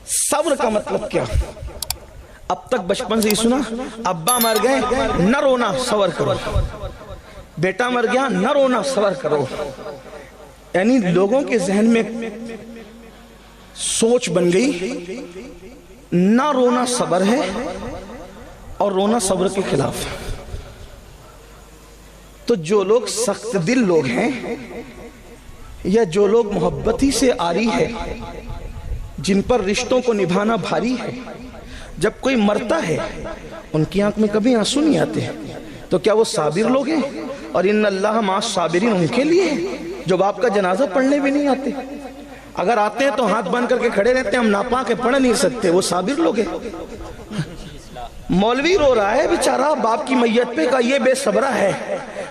صبر کا مطلب کیا؟ اب تک بچپن سے ہی سنا، ابا مر گئے نہ رونا صبر کرو، بیٹا مر گیا نہ رونا صبر کرو. یعنی لوگوں کے ذہن میں سوچ بن گئی نہ رونا صبر ہے اور رونا صبر کے خلاف ہے. تو جو لوگ سخت دل لوگ ہیں یا جو لوگ محبتی سے آری ہے، جن پر رشتوں کو نبھانا بھاری ہے، جب کوئی مرتا ہے ان کی آنکھ میں کبھی آنسو نہیں آتے، تو کیا وہ صابر لوگ ہیں؟ اور ان اللہ مع الصابرین ان کے لیے جو باپ کا جنازہ پڑھنے بھی نہیں آتے، اگر آتے ہیں تو ہاتھ باندھ کر کے کھڑے رہتے ہیں، ہم ناپاک پڑھ نہیں سکتے، وہ صابر لوگ ہیں. مولوی رو رہا ہے بیچارہ باپ کی میت پہ کا یہ بے صبرہ ہے،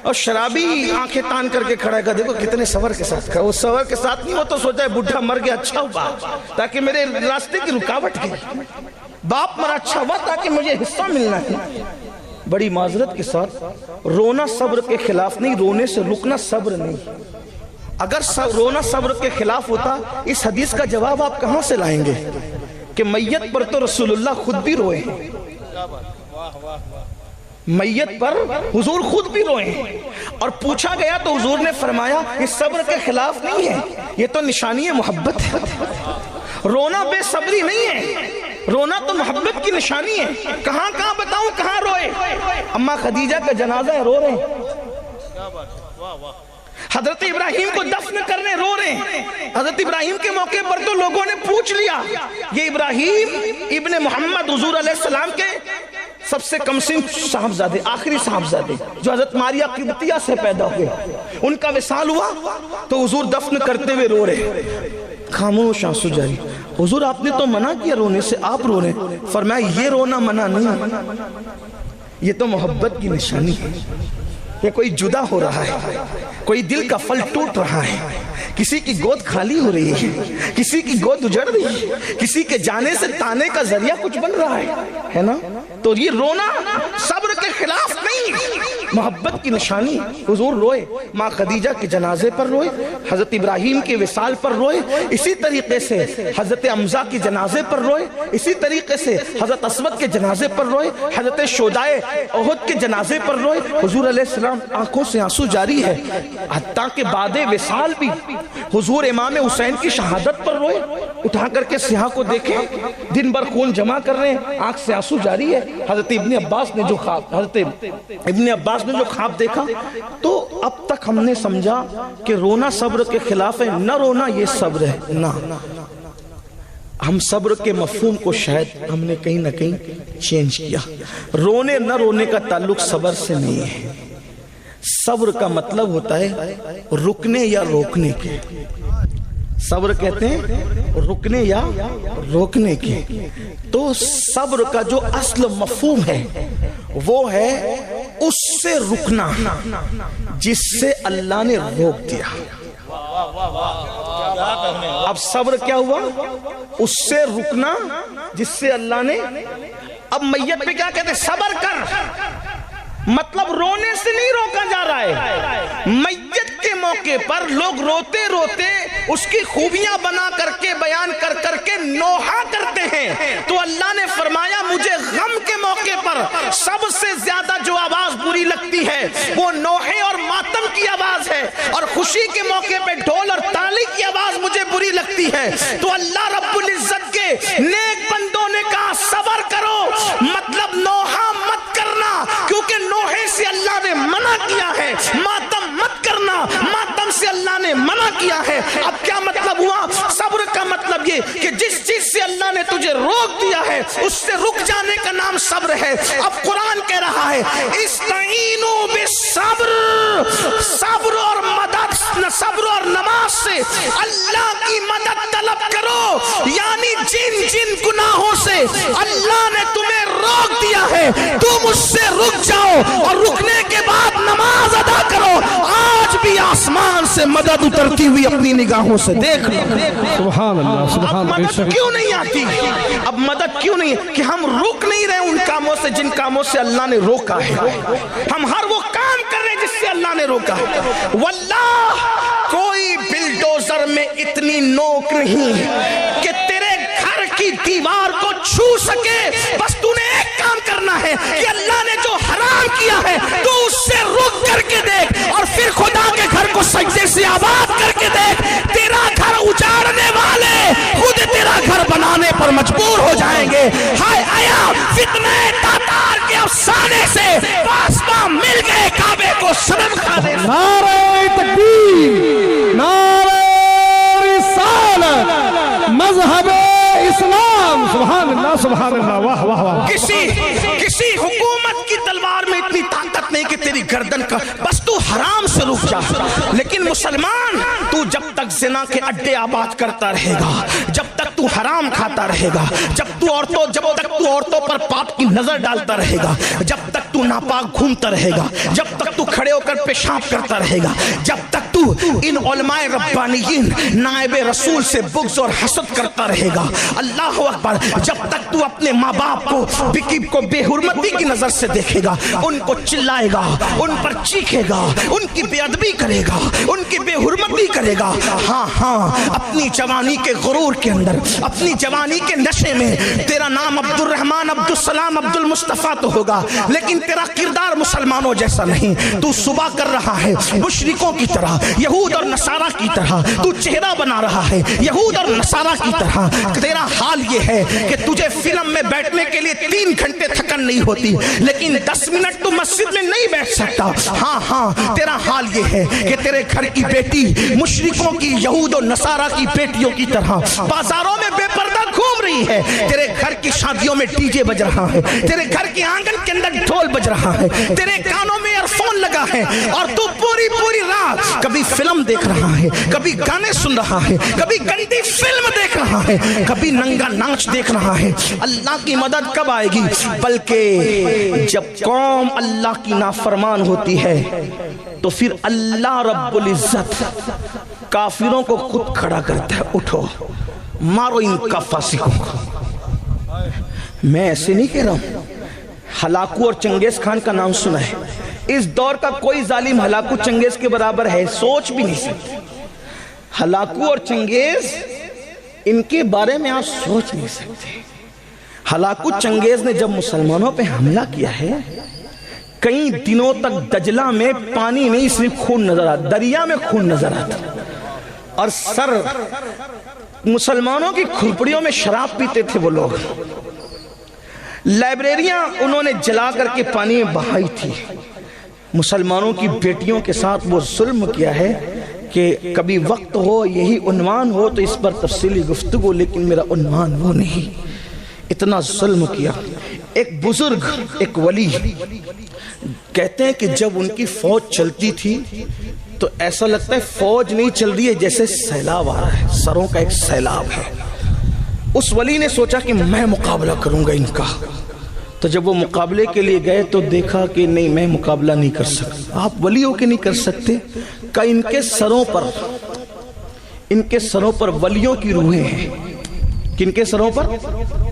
اور شرابی آنکھیں تان کر کے کھڑا ہے، دیکھو کتنے صبر کے ساتھ کھڑا. وہ صبر کے ساتھ نہیں، وہ تو سوچا ہے بڈھا مر گیا اچھا ہوا تاکہ میرے راستے کی رکاوٹ گئی، باپ مرا اچھا ہوا تاکہ مجھے حصہ ملنا ہے. بڑی معذرت کے ساتھ رونا صبر کے خلاف نہیں، رونے سے رکنا صبر نہیں. اگر رونا صبر کے خلاف ہوتا اس حدیث کا جواب آپ کہاں سے لائیں گے کہ میت پر تو رسول اللہ خود بھی روئے ہیں، میت پر حضور خود بھی روئے ہیں، اور پوچھا گیا تو حضور نے فرمایا یہ صبر کے خلاف نہیں ہے، یہ تو نشانی محبت ہے. رونا بے صبری نہیں ہے، رونا تو محبت کی نشانی ہے. کہاں کہاں بتاؤں کہاں روئے؟ اماں خدیجہ کا جنازہ ہے، رو رہے ہیں. حضرت ابراہیم کو دفن کرنے رو رہے ہیں. حضرت ابراہیم کے موقع پر تو لوگوں نے پوچھ لیا یہ ابراہیم ابن محمد حضور علیہ السلام کے سب سے کم سن صاحبزادے، آخری صاحبزادے جو حضرت ماریہ قبطیہ سے پیدا ہوئے، ان کا وصال ہوا تو حضور دفن کرتے ہوئے رو رہے. خاموش آنسو جاری. حضور آپ نے تو منع کیا رونے سے، آپ رو رہے ہیں. فرمایا یہ رونا منع نہیں، یہ تو محبت کی نشانی ہے. یہ کوئی جدا ہو رہا ہے، کوئی دل کا پھل ٹوٹ رہا ہے، کسی کی گود خالی ہو رہی ہے، کسی کی گود اجڑ رہی ہے، کسی کے جانے سے تانے کا ذریعہ کچھ بن رہا ہے نا. تو یہ رونا صبر کے خلاف نہیں، محبت کی نشانی. حضور روئے، ماں خدیجہ کے جنازے پر روئے، حضرت ابراہیم کے وصال پر روئے، اسی طریقے سے حضرت حمزہ کے جنازے پر روئے، اسی طریقے سے حضرت اسود کے جنازے پر روئے، حضرت شہدائے احد کے جنازے پر روئے. حضور علیہ السلام آنکھوں سے آنسو جاری ہے. حتیٰ کہ بعد وصال بھی حضور امام حسین کی شہادت پر روئے. اٹھا کر کے سیاہ کو دیکھیں، دن بھر خون جمع کر رہے ہیں، آنکھ سے آنسو جاری ہے. حضرت ابن عباس نے جو خواب دیکھا تو اب تک ہم نے سمجھا کہ رونا صبر کے خلاف ہے، نہ رونا یہ صبر ہے. نہ، ہم صبر کے مفہوم کو شاید ہم نے کہیں نہ کہیں چینج کیا. رونے نہ رونے کا تعلق صبر سے نہیں ہے. صبر کا مطلب ہوتا ہے رکنے یا روکنے کے. صبر کہتے ہیں رکنے یا روکنے کے. تو صبر کا جو اصل مفہوم ہے وہ ہے اس سے رکنا جس سے اللہ نے روک دیا. اب صبر کیا ہوا؟ اس سے رکنا جس سے اللہ نے. اب میت پہ کیا کہتے ہیں؟ صبر کر. مطلب رونے سے نہیں روکا جا رہا ہے. میت کے موقع پر لوگ روتے روتے اس کی خوبیاں بنا کر کے بیان کر کر کے نوحہ کرتے ہیں. تو اللہ نے فرمایا مجھے غم کے موقع پر سب سے زیادہ جو آواز بری لگتی ہے وہ نوحے اور ماتم کی آواز ہے، اور خوشی کے موقع پہ ڈھول اور تالی کی آواز مجھے بری لگتی ہے. تو اللہ رب العزت کے نیک بندوں نے کہا صبر کرو، مطلب نوحہ مت کرنا، کیونکہ نوحے سے اللہ نے منع کیا ہے. ماتم مت کرنا، ماتم سے اللہ نے منع کیا ہے. اب کیا مطلب ہوا؟ صبر کا مطلب یہ کہ جس چیز سے اللہ نے تجھے روک دیا ہے اس سے رک جانے کا نام صبر ہے. اب قرآن کہہ رہا ہے استعینوا بالصبر، صبر اور مدد، صبر اور نماز سے اللہ کی مدد طلب کرو. یعنی جن جن گناہوں سے اللہ نے تمہیں روک دیا ہے تم اس سے رک جاؤ، اور رکنے کے بعد نماز ادا کرو. آج بھی آسمان سے مدد اترتی ہوئی اپنی نگاہوں سے دیکھ لو. سبحان اللہ، سبحان اللہ. اب مدد کیوں نہیں آتی؟ اب مدد کیوں نہیں؟ کہ ہم رک نہیں رہے ان کاموں سے جن کاموں سے اللہ نے روکا ہے. ہم ہر وہ کام کر رہے ہیں جس سے اللہ نے روکا ہے. واللہ کوئی بلڈوزر میں اتنی نوک نہیں کہ تیرے ہے تو اس سے رک کر کے دیکھ اور پھر خدا کے گھر کو سجدے سے آباد کر کے دیکھ. تیرا گھر اجاڑنے والے خود تیرا گھر بنانے پر مجبور ہو جائیں گے. ہائے آیا فتنہ تاتار کے افسانے سے پاسباں مل گئے کعبے کو صنم کھا دے. نعرہ تکبیر، نعرہ رسالت، مذہب اسلام. سبحان اللہ، سبحان اللہ، واہ واہ واہ. کسی حکومت کی تلوار میں اتنی طاقت نہیں کہ تیری گردن کا بس تو حرام سے رک جا. لیکن مسلمان تو جب تک زنا کے اڈے آباد کرتا رہے گا، جب تک تو حرام کھاتا رہے گا، جب تک تو عورتوں پر پاپ کی نظر ڈالتا رہے گا، جب تک تو ناپاک گھومتا رہے گا، جب تک تو کھڑے ہو کر پیشاب کرتا رہے گا، جب تک تو ان علماء ربانیین نائب رسول سے بغض اور حسد کرتا رہے گا. اللہ اکبر. جب تک تو اپنے ماں باپ کو بے حرمتی کی نظر سے دیکھے گا، ان کو چلائے گا، ان پر چیخے گا، ان کی بے ادبی کرے گا، ان کی بے حرمتی کرے گا. ہاں اپنی جوانی کے غرور کے اندر، اپنی جوانی کے نشے میں تیرا نام عبد الرحمن، عبد السلام، عبد المصطفیٰ تو ہوگا، لیکن تیرا کردار مسلمانوں جیسا نہیں. تو صبح کر رہا ہے مشرکوں کی طرح، یہود اور نصارہ کی طرح، تو چہرہ بنا رہا ہے یہود اور نصارہ کی طرح. تیرا حال یہ ہے کہ تجھے فلم میں بیٹھنے کے لیے 3 گھنٹے تھکن نہیں ہوتی، لیکن 10 منٹ تو مسجد میں نہیں بیٹھ سکتا. ہاں تیرا حال یہ ہے کہ تیرے گھر کی بیٹی مشرکوں کی، یہود اور نصارہ کی بیٹیوں کی طرح بازاروں میں بے پردہ گھوم رہی ہے. تیرے گھر کی شادیوں میں ڈی جے بج رہا ہے، تیرے گھر کے آنگن کے اندر ڈھول بج رہا ہے، تیرے کانوں میں ایئر فون لگا ہے، اور تو پوری رات کبھی فلم دیکھ رہا ہے، کبھی گانے سن رہا ہے، کبھی گندی فلم دیکھ رہا ہے، کبھی ننگا ناچ دیکھ رہا ہے. اللہ کی مدد کب آئے گی؟ بلکہ جب قوم اللہ کی نافرمان ہوتی ہے تو پھر اللہ رب العزت کافروں کو خود کھڑا کرتا ہے. اٹھو مارو ان کا فاسقوں کو. میں ایسے نہیں کہہ رہا ہوں. ہلاکو اور چنگیز خان کا نام سنا ہے. اس دور کا کوئی ظالم ہلاکو چنگیز کے برابر ہے سوچ بھی نہیں سکتے. ہلاکو اور چنگیز ان کے بارے میں آپ سوچ نہیں سکتے. ہلاکو چنگیز نے جب مسلمانوں پہ حملہ کیا ہے، کئی دنوں تک دجلہ میں پانی نہیں صرف خون نظر آتا، دریا میں خون نظر آتا، اور سر مسلمانوں کی کھرپڑیوں میں شراب پیتے تھے وہ لوگ. لائبریریاں انہوں نے جلا کر کے پانی میں بہائی تھی. مسلمانوں کی بیٹیوں کے ساتھ وہ ظلم کیا ہے کہ کبھی وقت ہو، یہی عنوان ہو تو اس پر تفصیلی گفتگو، لیکن میرا عنوان وہ نہیں. اتنا ظلم کیا. ایک بزرگ، ایک ولی کہتے ہیں کہ جب ان کی فوج چلتی تھی تو ایسا لگتا ہے فوج نہیں چل رہی ہے، جیسے سیلاب آ رہا ہے، سروں کا ایک سیلاب ہے. اس ولی نے سوچا کہ میں مقابلہ کروں گا ان کا. تو جب وہ مقابلے کے لیے گئے تو دیکھا کہ نہیں، میں مقابلہ نہیں کر سکتا. آپ ولی ہو کے نہیں کر سکتے؟ کہ ان کے سروں پر ولیوں کی روحیں ہیں. کن کے سروں پر؟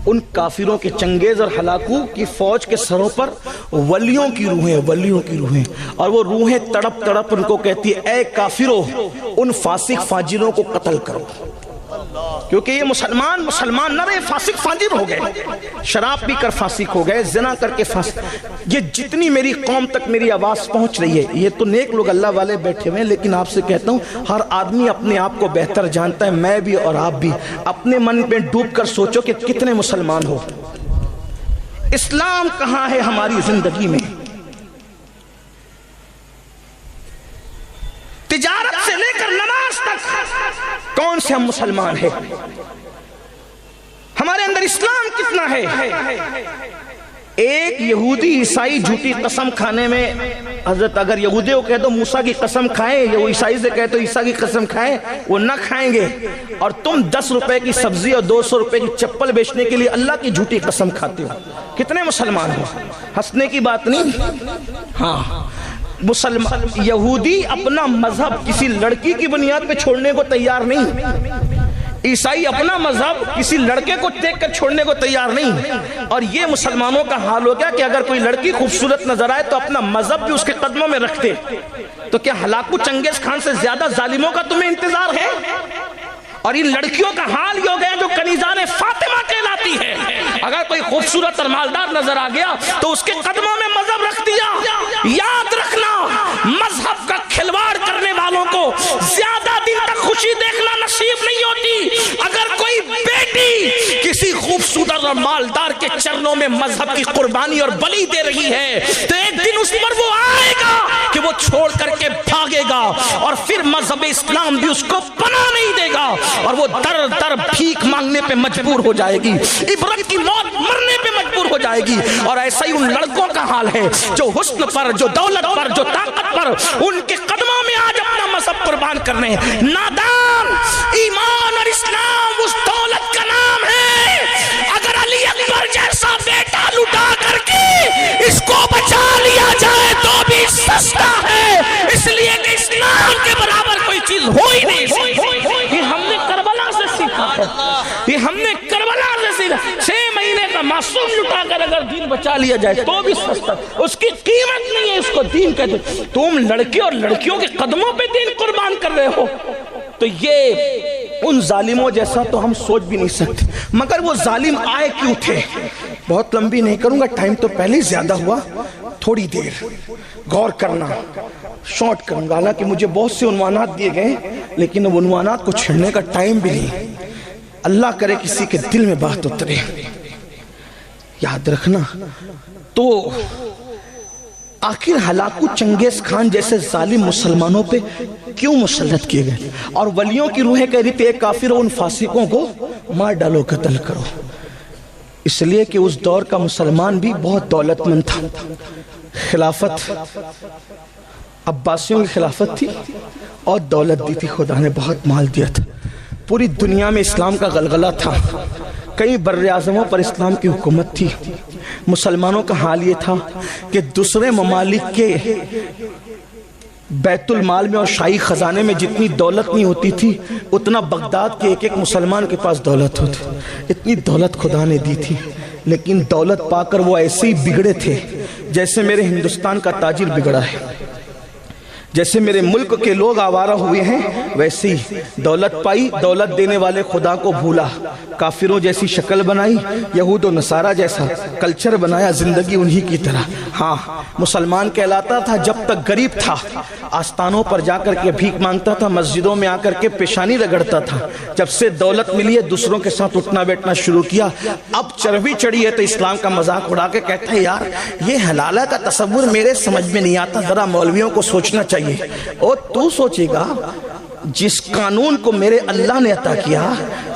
ان کافروں کے، چنگیز اور ہلاکو کی فوج کے سروں پر ولیوں کی روحیں، ولیوں کی روحیں. اور وہ روحیں تڑپ تڑپ ان کو کہتی ہے اے کافروں، ان فاسق فاجروں کو قتل کرو. کیونکہ یہ مسلمان نہ رہے، فاسق فاجر ہو گئے، شراب پی کر فاسق ہو گئے، زنا کر کے فاسق. یہ جتنی میری قوم تک میری آواز پہنچ رہی ہے، یہ تو نیک لوگ اللہ والے بیٹھے ہوئے ہیں، لیکن آپ سے کہتا ہوں ہر آدمی اپنے آپ کو بہتر جانتا ہے. میں بھی اور آپ بھی اپنے من میں ڈوب کر سوچو کہ کتنے مسلمان ہو. اسلام کہاں ہے ہماری زندگی میں؟ تجارت سے لے کر نماز تک کون سے ہم مسلمان ہیں؟ ہمارے اندر اسلام کتنا ہے؟ ایک یہودی عیسائی جھوٹی قسم کھانے میں، حضرت اگر یہودی کو کہہ دو موسیٰ کی قسم کھائیں، یا وہ عیسائی سے کہہ دو عیسیٰ کی قسم کھائیں، وہ نہ کھائیں گے. اور تم 10 روپے کی سبزی اور 200 روپے کی چپل بیچنے کے لیے اللہ کی جھوٹی قسم کھاتے ہو. کتنے مسلمان ہو؟ ہنسنے کی بات نہیں. ہاں یہودی اپنا مذہب کسی لڑکی کی بنیاد پہ چھوڑنے کو تیار نہیں. عیسائی اپنا مذہب کسی لڑکے کو دیکھ کر چھوڑنے کو تیار نہیں. اور یہ مسلمانوں کا حال ہو گیا کہ اگر کوئی لڑکی خوبصورت نظر آئے تو اپنا مذہب بھی اس کے قدموں میں رکھتے. تو کیا ہلاکو چنگیز خان سے زیادہ ظالموں کا تمہیں انتظار ہے؟ اور ان لڑکیوں کا حال یہ ہو گیا جو کنیزان فاطمہ کہلاتی ہے. اگر کوئی خوبصورت خوبصورت اور مالدار نظر آ گیا تو اس کے قدموں میں مذہب رکھ دیا. یاد رکھنا مذہب کا کھلواڑ کرنے والوں کو زیادہ دن تک خوشی دیکھنا نصیب نہیں ہوتی. اگر کوئی بیٹی کسی خوبصورت اور مالدار کے چرنوں میں مذہب کی قربانی اور بلی دے رہی ہے تو ایک دن اس پر وہ آئے گا کہ وہ چھوڑ کر کے بھاگے گا اور پھر مذہب اسلام بھی اس کو پناہ نہیں دے گا اور وہ در در بھیک مانگنے پہ مجبور ہو جائے گی, عبرت کی موت مرنے پہ مجبور ہو جائے گی. اور ایسا ہی ان لڑکوں کا حال ہے جو حسن پر, جو دولت پر, جو طاقت پر, ان کے قدموں میں آج اپنا مذہب قربان کرنے ہیں. نادان, ایمان اور اسلام اس دولت کا نام ہے. اگر علی اکبر جیسا بیٹا لٹا کر کے اس کو بچا لیا جائے تو بھی سستا ہے, اس لیے کہ اسلام کے برابر کوئی چیز ہو ہی نہیں سکتی. یہ ہم نے کربلا سے سیکھا ہے, یہ ہم نے کربلا سے سیکھا. 6 مہینے کا معصوم لٹا کر اگر دین بچا لیا جائے تو بھی سستا, اس کی قیمت نہیں ہے, اس کو دین کہتے. تم لڑکے اور لڑکیوں کے قدموں پہ دین قربان کر رہے ہو تو یہ ان ظالموں جیسا تو ہم سوچ بھی نہیں سکتے. مگر وہ ظالم آئے کیوں تھے؟ بہت لمبی نہیں کروں گا, ٹائم تو پہلے زیادہ ہوا, تھوڑی دیر غور کرنا, شارٹ کروں گا. حالانکہ مجھے بہت سے عنوانات دیے گئے لیکن اب عنوانات کو چھڑنے کا ٹائم بھی نہیں. اللہ کرے کسی کے دل میں بات اترے. یاد رکھنا تو آخر ہلاکو چنگیز خان جیسے ظالم مسلمانوں پہ کیوں مسلط کیے گئے؟ اور ولیوں کی روحیں کہہ رہی تھی ایک کافر ہو, ان فاسقوں کو مار ڈالو, قتل کرو. اس لیے کہ اس دور کا مسلمان بھی بہت دولت مند تھا. خلافت عباسیوں کی خلافت تھی اور دولت دی تھی, خدا نے بہت مال دیا تھا. پوری دنیا میں اسلام کا غلغلہ تھا, کئی بر اعظموں پر اسلام کی حکومت تھی. مسلمانوں کا حال یہ تھا کہ دوسرے ممالک کے بیت المال میں اور شاہی خزانے میں جتنی دولت نہیں ہوتی تھی اتنا بغداد کے ایک ایک مسلمان کے پاس دولت ہوتی. اتنی دولت خدا نے دی تھی, لیکن دولت پا کر وہ ایسے ہی بگڑے تھے جیسے میرے ہندوستان کا تاجر بگڑا ہے. جیسے میرے ملک کے لوگ آوارہ ہوئے ہیں ویسے ہی دولت پائی, دولت دینے والے خدا کو بھولا, کافروں جیسی شکل بنائی, یہود و نصارہ جیسا کلچر بنایا, زندگی انہی کی طرح. ہاں مسلمان کہلاتا تھا جب تک غریب تھا, آستانوں پر جا کر کے بھیک مانگتا تھا, مسجدوں میں آ کر کے پیشانی رگڑتا تھا. جب سے دولت ملی ہے دوسروں کے ساتھ اٹھنا بیٹھنا شروع کیا. اب چربی چڑھی ہے تو اسلام کا مذاق اڑا کے کہتا ہے یار یہ حلالہ کا تصور میرے سمجھ میں نہیں آتا, ذرا مولویوں کو سوچنا چاہیے. اور تو سوچے گا جس قانون کو میرے اللہ نے عطا کیا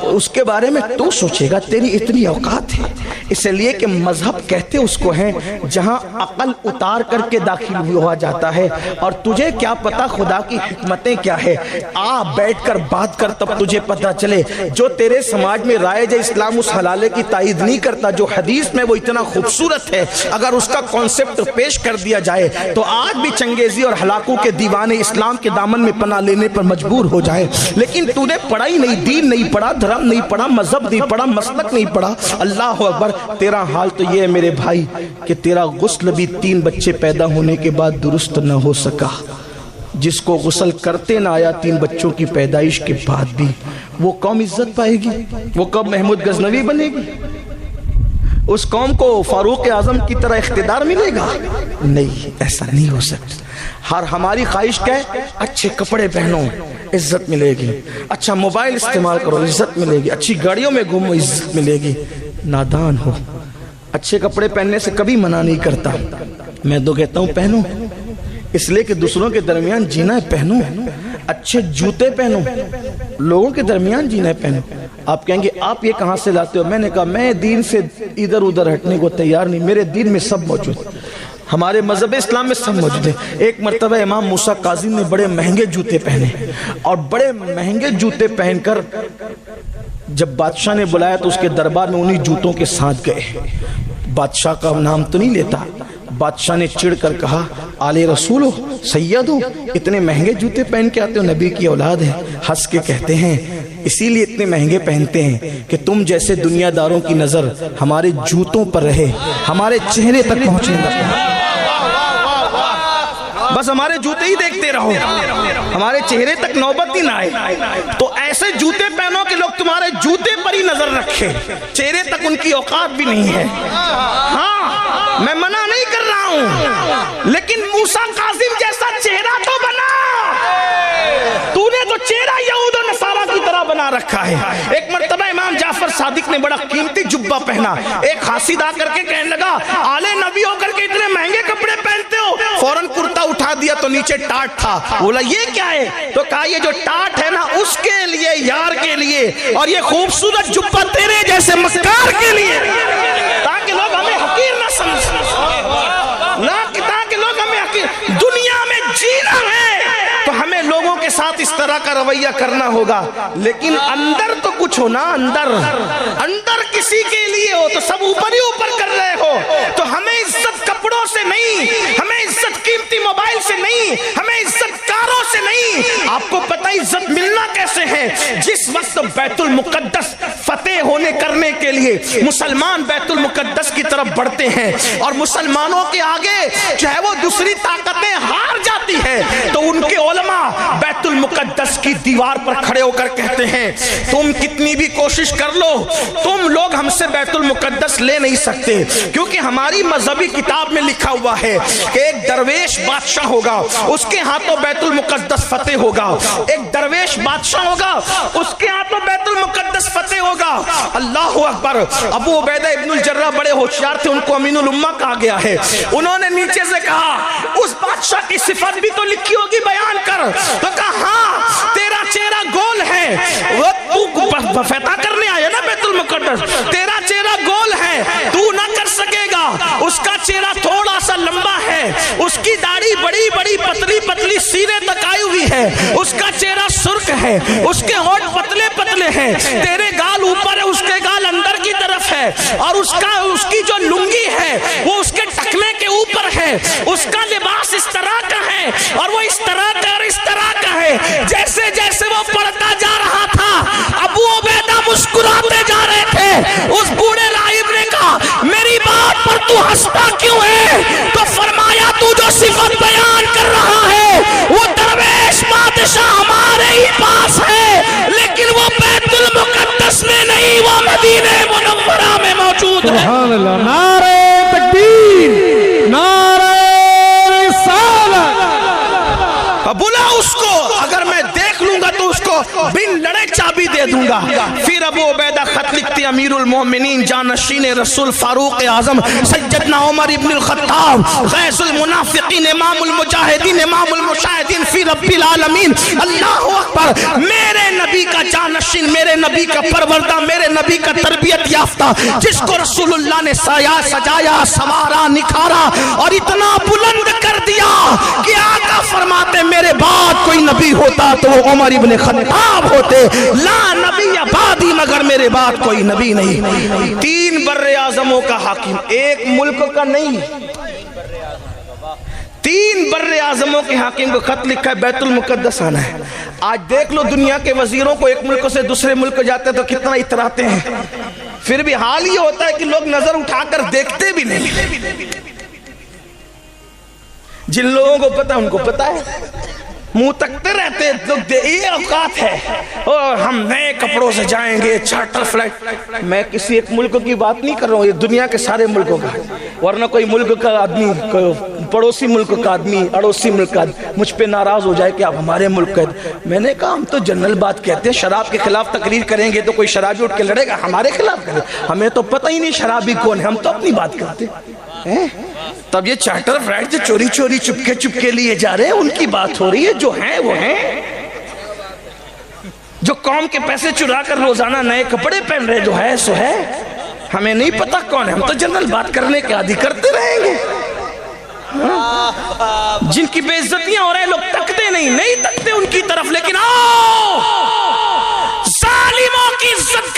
اس کے بارے میں تو سوچے گا, تیری اتنی اوقات ہے. اس لیے کہ مذہب کہتے اس کو ہیں جہاں عقل اتار کر کے داخل ہوا جاتا ہے, اور تجھے کیا پتا خدا کی حکمتیں کیا ہے. آ بیٹھ کر بات کر تب تجھے پتا چلے. جو تیرے سماج میں رائج ہے اسلام اس حلالے کی تائید نہیں کرتا جو حدیث میں وہ اتنا خوبصورت ہے, اگر اس کا کانسیپٹ پیش کر دیا جائے تو آج بھی چنگیزی اور ہلاکو کے دیوانے اسلام کے دامن میں پناہ لینے پر مجبور ہو جائے. لیکن تو نے پڑھا ہی نہیں, دین نہیں پڑھا, دھرم نہیں پڑھا, مذہب نہیں پڑھا, مسلک نہیں پڑھا. اللہ اکبر. تیرا حال تو یہ ہے میرے بھائی کہ تیرا غسل بھی 3 بچے پیدا ہونے کے بعد درست نہ ہو سکا. جس کو غسل کرتے نہ آیا 3 بچوں کی پیدائش کے بعد بھی, وہ قوم عزت پائے گی؟ وہ کب محمود غزنوی بنے گی؟ اس قوم کو فاروق اعظم کی طرح اقتدار ملے گا؟ نہیں, ایسا نہیں ہو سکتا. ہماری خواہش کیا ہے؟ اچھے کپڑے پہنو, عزت ملے گی. اچھا موبائل استعمال کرو, عزت ملے گی. اچھی گاڑیوں میں گھومو, عزت ملے گی. نادان ہو. اچھے کپڑے پہننے سے کبھی منع نہیں کرتا, میں تو کہتا ہوں پہنو, اس لیے کہ دوسروں کے درمیان جینا ہے, پہنو. اچھے جوتے پہنو, لوگوں کے درمیان جینا ہے, پہنو. آپ کہیں گے آپ یہ کہاں سے لاتے ہو؟ میں نے کہا میں دین سے ادھر ادھر ہٹنے کو تیار نہیں, میرے دین میں سب موجود, ہمارے مذہب اسلام میں سب موجود ہے. ایک مرتبہ امام موسیٰ کاظم نے بڑے مہنگے جوتے پہنے, اور بڑے مہنگے جوتے پہن کر جب بادشاہ نے بلایا تو اس کے دربار میں انہی جوتوں کے ساتھ گئے. بادشاہ کا نام تو نہیں لیتا. بادشاہ نے چڑھ کر کہا آل رسول ہو, سید ہو, اتنے مہنگے جوتے پہن کے آتے ہو, نبی کی اولاد ہے. ہنس کے کہتے ہیں اسی لیے اتنے مہنگے پہنتے ہیں کہ تم جیسے دنیا داروں کی نظر ہمارے جوتوں پر رہے, ہمارے چہرے تک پہنچنے لگے. بس ہمارے جوتے ہی دیکھتے رہو، ہمارے چہرے تک نوبت ہی نہ آئے. تو ایسے جوتے پہنو کہ لوگ تمہارے جوتے پر ہی نظر رکھے، چہرے تک ان کی اوقات بھی نہیں ہے. ہاں میں منع نہیں کر رہا ہوں، لیکن موسیٰ کاظم جیسا چہرہ تو بنا. تو نے تو چہرہ یہود و نصارہ کی طرح بنا رکھا ہے. ایک مرتبہ امام جعفر صادق نے بڑا قیمتی جبہ پہنا. ایک حاسد آ کر کے کہنے لگا آلے نبی ہو کر کے اتنے مہنگے کپڑے پہنتے ہو. فوراً کرتا اٹھا دیا تو نیچے ٹاٹ تھا. بولا یہ کیا ہے؟ تو کہا یہ جو ٹاٹ ہے نا اس کے لیے، یار کے لیے، اور یہ خوبصورت جبہ تیرے جیسے مکار کے لیے، تاکہ لوگ ہمیں حقیر نہ سمجھیں، تاکہ لوگ ہمیں حقیر. دنیا میں جینا ہے تو ہمیں لوگوں کے ساتھ اس طرح کا رویہ کرنا ہوگا، لیکن اندر تو کچھ ہونا. اندر کسی کے لیے ہو تو سب اوپر ہی اوپر کر رہے ہو. تو ہمیں عزت کپڑوں سے نہیں، ہمیں عزت قیمتی موبائل سے نہیں، ہمیں عزت کاروں سے نہیں. آپ کو پتہ عزت ملنا کیسے ہے؟ جس وقت بیت المقدس فتح ہونے کرنے کے لیے مسلمان بیت المقدس کی طرف بڑھتے ہیں اور مسلمانوں کے آگے جو ہے وہ دوسری طاقتیں ہار جاتی ہیں، تو ان کے علماء بیت المقدس کی دیوار پر کھڑے ہو کر کہتے ہیں تم کتنی بھی کوشش کر لو، تم لوگ ہم سے بیت المقدس لے نہیں سکتے، کیونکہ ہماری مذہبی کتاب میں لکھا ہوا ہے کہ ایک درویش بادشاہ ہوگا، اس کے ہاتھوں بیت المقدس فتح ہوگا. ایک درویش بادشاہ ہوگا، اس کے ہاتھوں بیت المقدس فتح ہوگا. اللہ اکبر. ابو عبیدہ ابن الجراح بڑے ہوشیار تھے، ان کو امین الامہ کہا گیا ہے. انہوں نے نیچے سے کہا اس بادشاہ کی صفت بھی تو لکھی ہوگی، بیان کر. تو کہا ہاں تیرا چہرہ گول ہے، وہ تو فتح کرنے آیا نا بیت المقدس، تیرا چہرہ گول ہے، تو نہ کر سکے گا. اس کا چہرہ تھوڑا سا لمبا ہے، اس کی داڑھی بڑی بڑی پتلی پتلی سینے تک آئی ہوئی ہے، اس کا چہرہ سرخ ہے، اس کے ہونٹ پتلے پتلے ہیں، تیرے گال اوپر ہے، اس کے گال اندر کی طرف ہے، اور اس کی جو لنگی ہے وہ اس کے ٹکنے کے اوپر ہے، اس کا لباس اس طرح کا ہے اور وہ اس طرح کا اور اس طرح کا ہے. جیسے جیسے وہ پڑھتا جا رہا تھا ابو عبیدہ مسکراتے جا رہے تھے. اس بوڑھے راہب نے کہا میری بات پر تو ہنستا کیوں ہے؟ تو فرمایا تو جو صفت بیان کر رہا ہے وہ درویش بادشاہ ہمارے ہی پاس ہے، لیکن وہ بیت المقدس میں نہیں، وہ مدینہ منورہ میں موجود ہے. سبحان اللہ. نعرہ تکبیر، نعرہ رسالت. بلا اس کو، اگر میں دیکھ لوں گا تو اس کو بن لڑے چابی دے دوں گا. پھر ابو عبیدہ خط لکھتے امیر المومنین جانشین رسول فاروق اعظم سیدنا عمر ابن الخطاب غیث المنافقین امام المجاہدین امام المشاہدین فی رب العالمین. اللہ اکبر. میرے نبی کا جانشین، میرے نبی کا پروردہ، میرے نبی کا تربیت یافتہ، جس کو رسول اللہ نے سجایا سوارا نکھارا اور اتنا بلند کر دیا کہ آقا فرماتے میرے بعد کوئی نبی ہوتا تو وہ عمر ابن خطاب ہوتے. لا نبی بعدی، مگر میرے بعد کوئی نبی نہیں. 3 بر اعظموں کا حاکم، ایک ملک کا نہیں، 3 بر اعظموں کے حاکم کو خط لکھا ہے بیت المقدس آنا ہے. آج دیکھ لو دنیا کے وزیروں کو ایک ملک سے دوسرے ملک جاتے تو کتنا اتراتے ہیں، پھر بھی حال یہ ہوتا ہے کہ لوگ نظر اٹھا کر دیکھتے بھی نہیں. جن لوگوں کو پتا ان کو پتا ہے، منہ تکتے رہتے لوگ. یہ اوقات ہے اور ہم نئے کپڑوں سے جائیں گے، چارٹر فلائٹ. میں کسی ایک ملک کی بات نہیں کر رہا ہوں، یہ دنیا کے سارے ملکوں کا. ورنہ کوئی ملک کا آدمی، پڑوسی ملک کا آدمی، اڑوسی ملک کا آدمی مجھ پہ ناراض ہو جائے کہ آپ ہمارے ملک کا. میں نے کہا ہم تو جنرل بات کہتے ہیں، شراب کے خلاف تقریر کریں گے تو کوئی شرابی اٹھ کے لڑے گا ہمارے خلاف کرے. ہمیں تو پتہ ہی نہیں شرابی کون ہے، ہم تو اپنی بات کرتے ہیں. تب یہ چارٹر فلائٹ جو چوری چوری چپکے لیے جا رہے ہیں ان کی بات ہو رہی ہے. جو ہیں وہ ہیں، جو قوم کے پیسے چرا کر روزانہ نئے کپڑے پہن رہے، جو ہے سو ہے. ہمیں نہیں پتا کون ہے، ہم تو جنرل بات کرنے کے عادی کرتے رہیں گے. جن کی بے عزتیاں ہو رہے ہیں لوگ تکتے نہیں تکتے ان کی طرف، لیکن آؤ ظالموں کی عزت